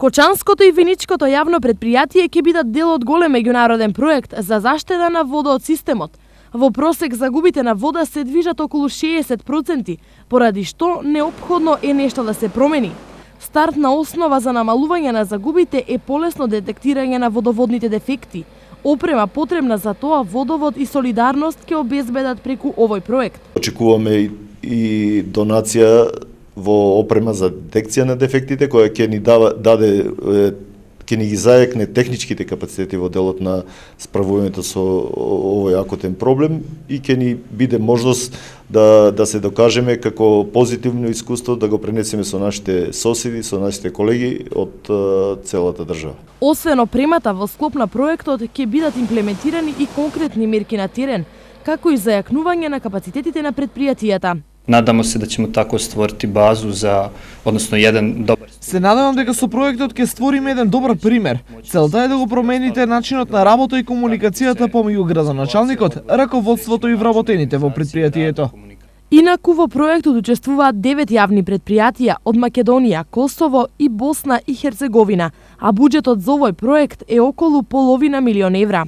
Кочанското и Виничкото јавно предпријатие ќе бидат дел од голем меѓународен проект за заштеда на вода од системот. Во просек загубите на вода се движат околу 60%, поради што неопходно е нешто да се промени. Стартна основа за намалување на загубите е полесно детектирање на водоводните дефекти. Опрема потребна за тоа водовод и солидарност ќе обезбедат преку овој проект. Очекуваме и донација во опрема за детекција на дефектите, која ќе ни ќе ни ги зајакне техничките капацитети во делот на справувањето со овој акутен проблем и ќе ни биде можност да се докажеме како позитивно искуство да го пренесеме со нашите соседи, со нашите колеги од целата држава. Освен опремата во склоп на проектот ќе бидат имплементирани и конкретни мерки на терен, како и зајакнување на капацитетите на предпријатијата. Надamo se da ćemo tako stvoriti bazu za, odnosno jedan dobar... Се надевам дека со проектот ќе створиме еден добар пример. Целта е да го промените начинот на работа и комуникацијата помеѓу градоначалникот, раководството и вработените во предпријатието. Инаку во проектот учествуваат 9 јавни предпријатија од Македонија, Косово и Босна и Херцеговина, а буџетот за овој проект е околу половина милион евра.